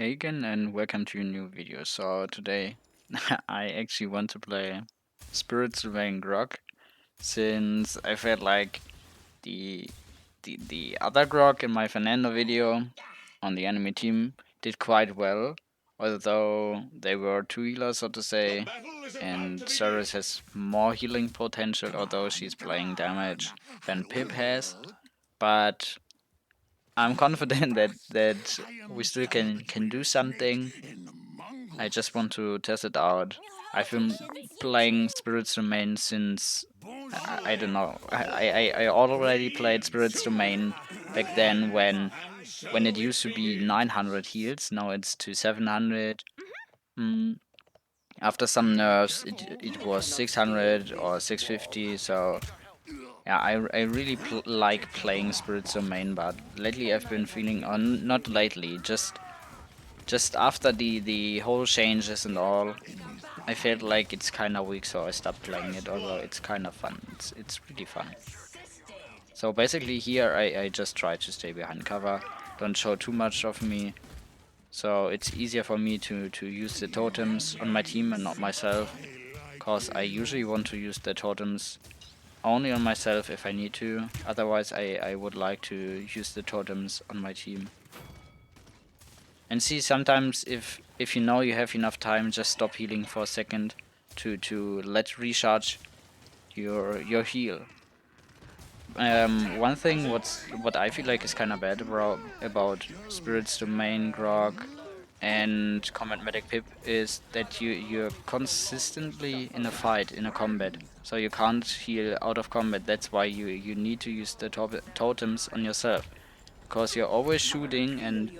Hey again and welcome to a new video. So today I actually want to play Spirit Surveying Grohk since I felt like the the other Grohk in my Fernando video on the enemy team did quite well, although they were two healers so to say, and Ceres has more healing potential although she's playing damage than Pip has, but I'm confident that we still can do something. I just want to test it out. I've been playing Spirits Domain since I don't know. I already played Spirits Domain back then when it used to be 900 heals. Now it's to 700. Mm. After some nerfs, it was 600 or 650. So yeah, I really like playing Spirits Domain, but lately I've been feeling on not lately, just after the whole changes and all, I felt like it's kind of weak, so I stopped playing it. Although it's kind of fun, it's really fun. So basically here I just try to stay behind cover, don't show too much of me, so it's easier for me to use the totems on my team and not myself, cause I usually want to use the totems only on myself if I need to. Otherwise I would like to use the totems on my team. And see, sometimes if you know you have enough time, just stop healing for a second to let recharge your heal. One thing what I feel like is kind of bad about Spirits Domain, Grohk, and Combat Medic Pip is that you're consistently in a fight, in a combat, so you can't heal out of combat. That's why you need to use the totems on yourself, because you're always shooting, and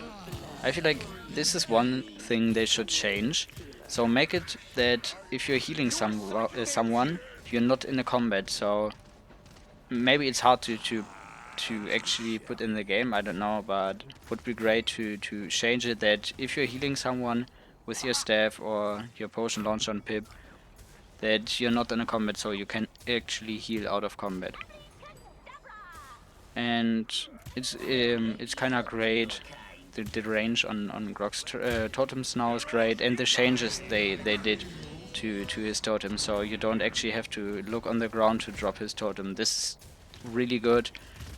I feel like this is one thing they should change. So make it that if you're healing someone, you're not in a combat. So maybe it's hard to actually put in the game. I don't know, but would be great to change it that if you're healing someone with your staff or your potion launcher on Pip, that you're not in a combat, so you can actually heal out of combat. And it's kind of great. The range on Grohk's totems now is great, and the changes they did to his totem, so you don't actually have to look on the ground to drop his totem. This is really good,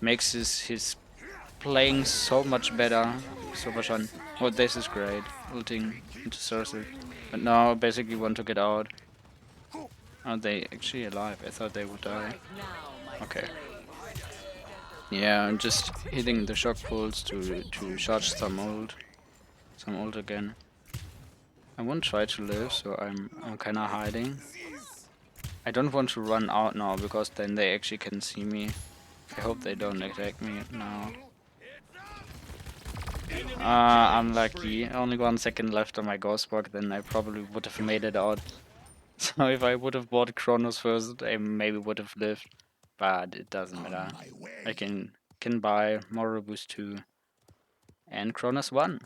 makes his playing so much better, so much fun. Oh, this is great, ulting into Cersei. But now basically want to get out. Are they actually alive? I thought they would die. Okay. Yeah, I'm just hitting the shock pulse to charge some ult again. I won't try to live, so I'm kind of hiding. I don't want to run out now because then they actually can see me. I hope they don't attack me now. Unlucky. Only 1 second left on my ghost block, then I probably would have made it out. So if I would have bought Kronos first, I maybe would have lived. But it doesn't matter. I can buy Moral Boost 2 and Kronos 1.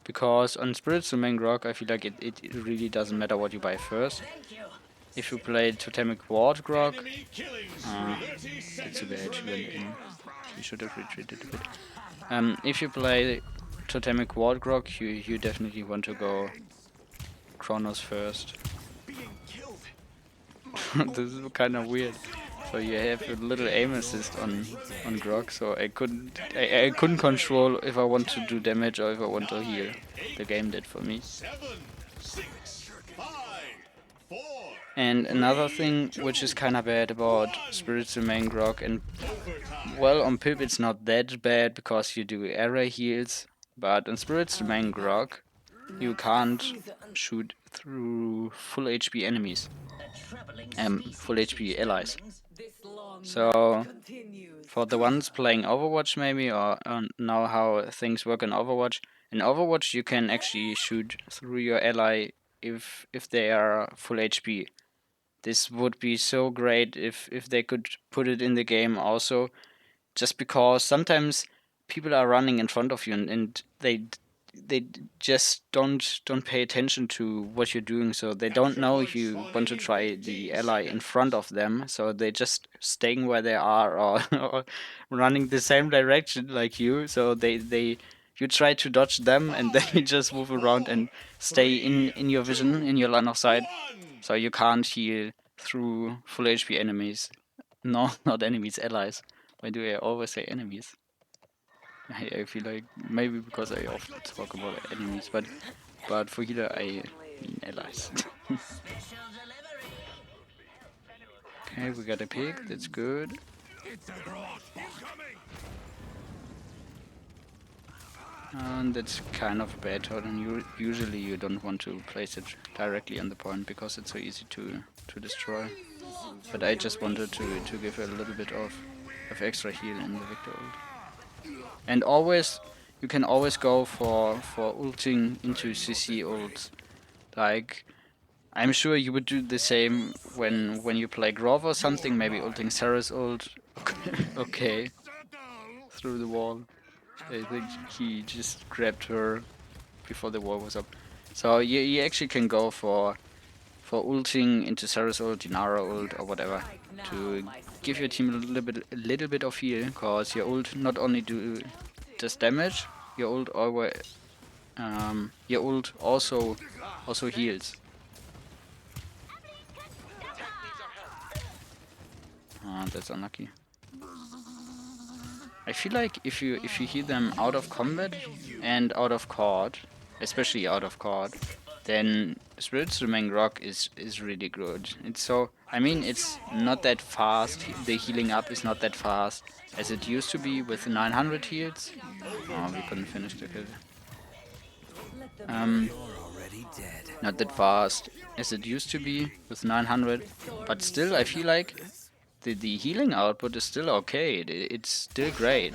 Because on Spirits Domain Grohk, I feel like it really doesn't matter what you buy first. If you play Totemic Ward Grohk, that's too bad, she went in. She should have retreated a bit. If you play Totemic Ward Grohk, you definitely want to go Kronos first. This is kind of weird. So you have a little aim assist on Grohk, so I couldn't control if I want to do damage or if I want to heal. The game did for me. And another thing which is kind of bad about Spirits Domain Grohk, and well, on Pip it's not that bad because you do area heals, but on Spirits Domain Grohk you can't shoot through full HP enemies, full HP allies. So for the ones playing Overwatch maybe, or know how things work in Overwatch you can actually shoot through your ally if they are full HP. This would be so great if they could put it in the game also, just because sometimes people are running in front of you and they just don't pay attention to what you're doing, so they don't know you want to try the ally in front of them, so they just staying where they are or, or running the same direction like you, so they you try to dodge them, and then you just move around and stay in your vision, in your line of sight, so you can't heal through full HP enemies. No, not enemies, allies. Why do I always say enemies? I feel like maybe because I often talk about enemies, but for healer I mean allies. Okay, we got a pig, that's good. And that's kind of bad totem. Usually you don't want to place it directly on the point because it's so easy to destroy. But I just wanted to give a little bit of extra heal in the Victor ult. And always, you can always go for ulting into CC ults. Like, I'm sure you would do the same when you play Grohk or something, maybe ulting Sarah's ult. Okay, through the wall. I think he just grabbed her before the wall was up. So you actually can go for ulting into Sarah's ult, Dinara ult, or whatever to give your team a little bit of heal, cause your ult not only does damage, your ult also heals. Ah, that's unlucky. I feel like if you heal them out of combat and out of court, especially out of court, then Spirits Remain Grohk is really good. It's so, I mean, it's not that fast. The healing up is not that fast as it used to be with 900 heals. Oh, we couldn't finish the kill. Not that fast as it used to be with 900, but still I feel like the healing output is still okay. It's still great.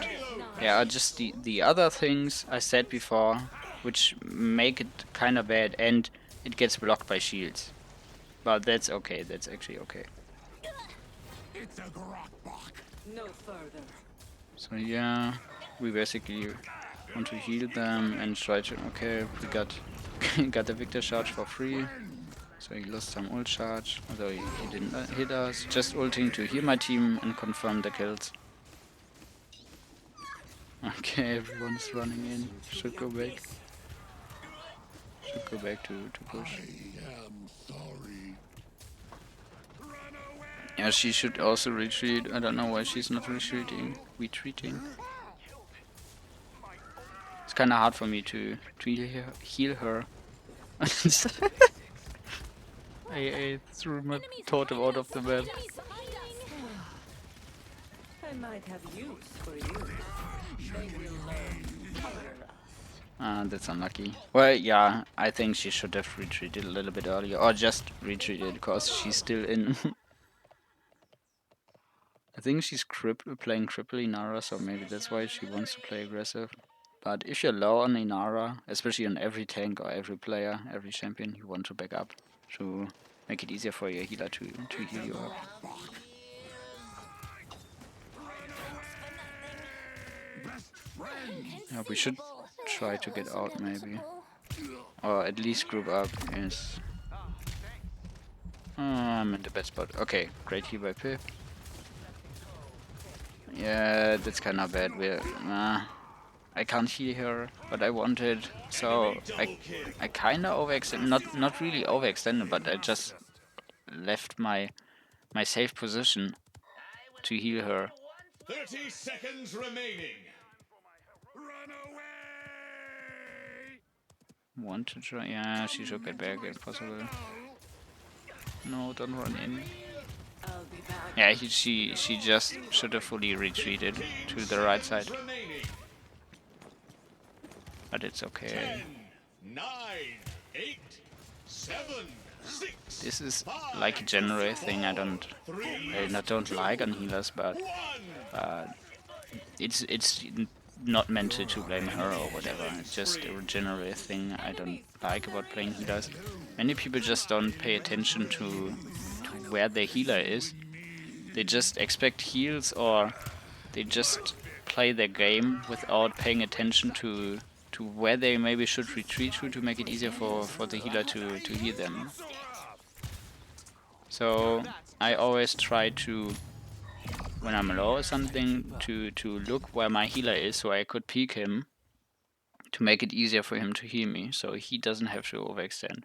Yeah, just the other things I said before, which make it kind of bad, and it gets blocked by shields. But that's okay. That's actually okay. So yeah, we basically want to heal them and try to. Okay, we got got the Victor charge for free. So he lost some ult charge, although he didn't hit us. Just ulting to heal my team and confirm the kills. Okay, everyone's running in. Should go back. Should go back to push. Yeah, she should also retreat. I don't know why she's not retreating. Retreating. It's kind of hard for me to heal her. I threw my totem out of the map. I might have use for you. That's unlucky. Well, yeah, I think she should have retreated a little bit earlier, or just retreated, because she's still in. I think she's playing triple Inara, so maybe that's why she wants to play aggressive. But if you're low on Inara, especially on every tank or every player, every champion, you want to back up to make it easier for your healer to heal you up. Yeah, we should try to get out maybe. Or at least group up. Yes. I'm in the bad spot. Okay, great heal by Pip. Yeah, that's kinda bad. I can't heal her, but I wanted, so I kinda overextended, not really overextended, but I just left my safe position to heal her. 30 seconds remaining. Want to try? Yeah, she should get back if possible. No, don't run in. Yeah, she just should have fully retreated to the right side. But it's okay. 10, 9, 8, 7, 6, This is like a general thing I don't like on healers, but it's not meant to blame her or whatever. It's just a general thing I don't like about playing healers. Many people just don't pay attention to where their healer is. They just expect heals, or they just play their game without paying attention to where they maybe should retreat to make it easier for the healer to heal them. So I always try to, when I'm low or something, to look where my healer is so I could peek him to make it easier for him to heal me, so he doesn't have to overextend.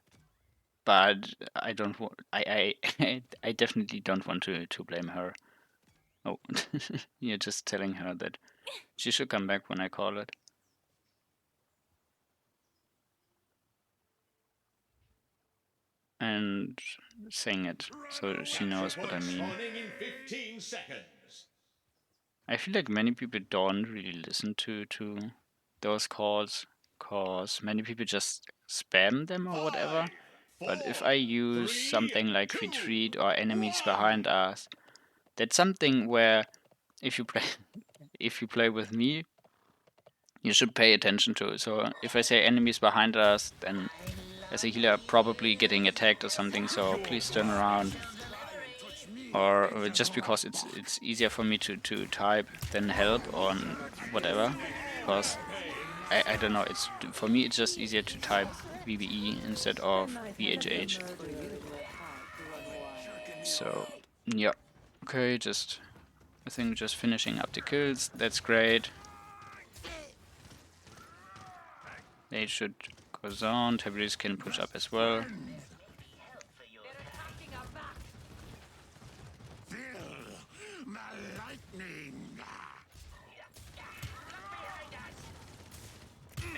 But I don't want. I definitely don't want to blame her. Oh, you're just telling her that she should come back when I call it. And saying it so she knows what I Capture point mean. spawning in 15 seconds. I feel like many people don't really listen to those calls, cause many people just spam them or whatever. 5, But if 4, I use 3, something like 2, retreat or enemies 1. behind us, that's something where if you play if you play with me, you should pay attention to. So if I say enemies behind us, then as a healer probably getting attacked or something, so please turn around. Or just because it's easier for me to type than help or whatever. Because I don't know, it's for me it's just easier to type VBE instead I of might have a VHH. murder you. Hard to run wild. So yeah. Okay, I think just finishing up the kills, that's great. They should go down, Tabris can push up as well.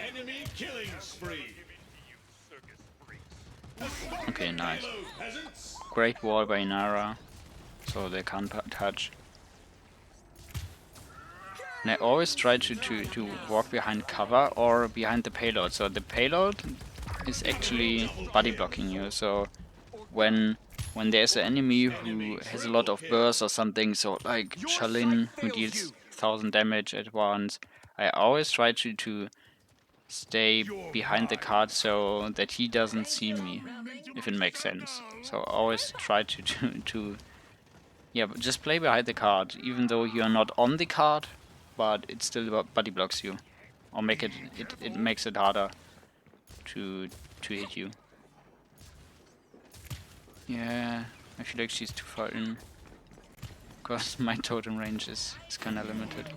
Enemy killing spree. Okay, nice. Hello, peasants. Great wall by Inara, so they can't touch. And I always try to walk behind cover or behind the payload. So the payload is actually body blocking you. So when there's an enemy who has a lot of burst or something, so like Shalin who deals 1000 damage at once, I always try to stay behind the card so that he doesn't see me, if it makes sense. So always try to yeah, but just play behind the card, even though you're not on the card, but it still body blocks you, or make it makes it harder to hit you. Yeah, I feel like she's too far in, because my totem range is kind of limited.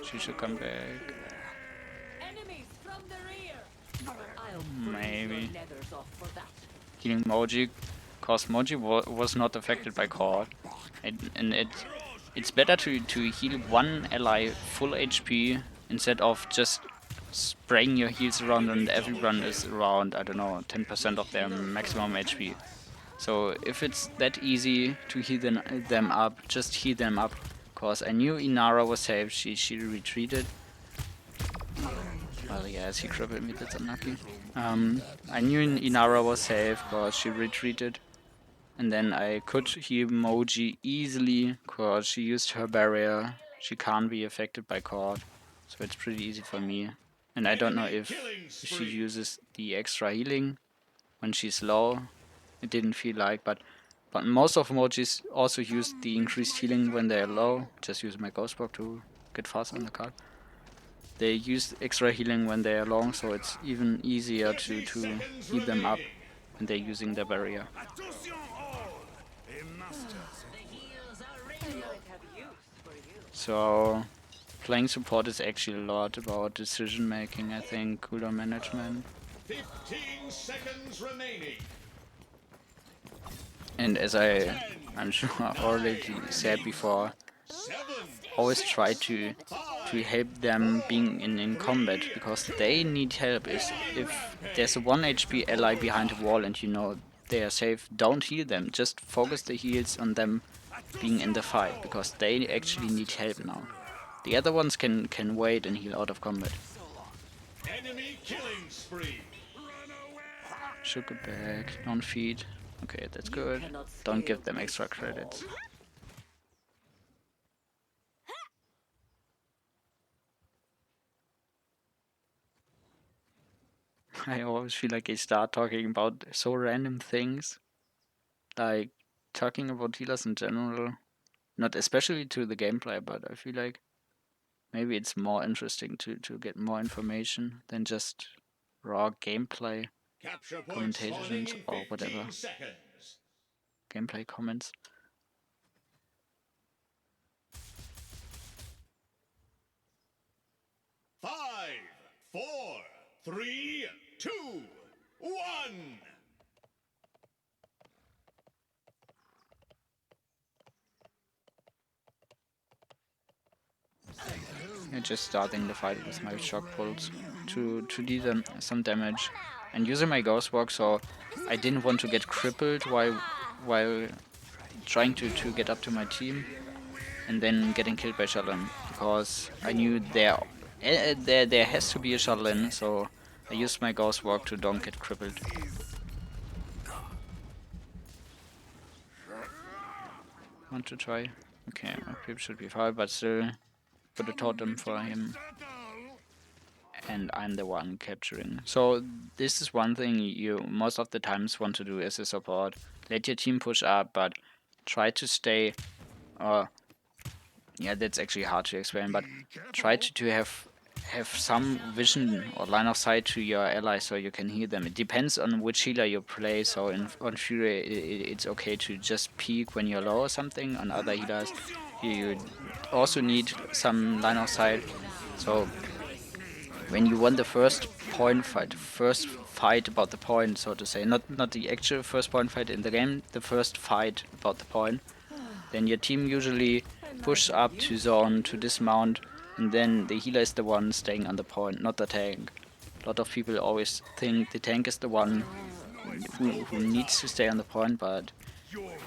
She should come back. Enemies from the rear. I'll Maybe. freeze your nethers off for that. Healing Moji, cause Moji was not affected by cord, and it's better to heal one ally full HP instead of just spraying your heals around and everyone is around, I don't know, 10% of their maximum HP. So if it's that easy to heal them up, just heal them up. Cause I knew Inara was safe, she retreated. Well, yes, he crippled me, that's unlucky. I knew Inara was safe cause she retreated. And then I could heal Moji easily cause she used her barrier. She can't be affected by cord. So it's pretty easy for me. And I don't know if she uses the extra healing when she's low. It didn't feel like, but most of Mojis also use the increased healing when they're low. Just use my ghost block to get fast on the card. They use extra healing when they are long, so it's even easier to heal them up when they're using their barrier. I might have use for you. So playing support is actually a lot about decision making, I think, cooldown management. 15 seconds remaining. And as I'm sure already said before, 7, always try to help them being in combat, because they need help. If there's a 1 HP ally behind a wall and you know they are safe, don't heal them. Just focus the heals on them being in the fight, because they actually need help now. The other ones can wait and heal out of combat. enemy killing spree. Should go back, don't feed. Okay, that's good. Don't give them extra credits. I always feel like I start talking about so random things. Like talking about healers in general. Not especially to the gameplay, but I feel like maybe it's more interesting to get more information than just raw gameplay Capture point spawning commentations in or whatever. 15 seconds. Gameplay comments. 5, 4, 3, 2, 1. I'm just starting the fight with my shock pulse to deal them some damage, and using my ghost walk, so I didn't want to get crippled while trying to get up to my team and then getting killed by Shallan, because I knew there has to be a Shallan, so I used my ghost walk to don't get crippled. Want to try? Okay, my creep should be fine, but still put a totem for him. And I'm the one capturing. So this is one thing you most of the times want to do as a support. Let your team push up, but try to stay. Yeah, that's actually hard to explain, but try to have some vision or line of sight to your allies so you can heal them. It depends on which healer you play. So on Fury, it's okay to just peek when you're low or something. On other healers, you also need some line of sight. So when you won the first fight about the point, so to say, not the actual first point fight in the game, the first fight about the point, then your team usually pushes up to zone to dismount, and then the healer is the one staying on the point, not the tank. A lot of people always think the tank is the one who needs to stay on the point, but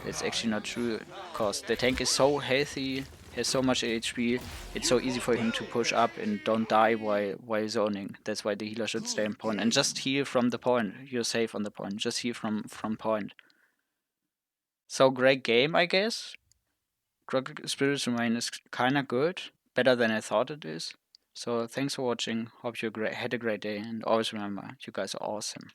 that's actually not true, because the tank is so healthy, has so much HP, it's so easy for him to push up and don't die while zoning. That's why the healer should stay on point and just heal from the point. You're safe on the point. Just heal from point. So great game, I guess. Grohk Spirit's Domain is kinda good. Better than I thought it is. So thanks for watching. Hope you had a great day, and always remember, you guys are awesome.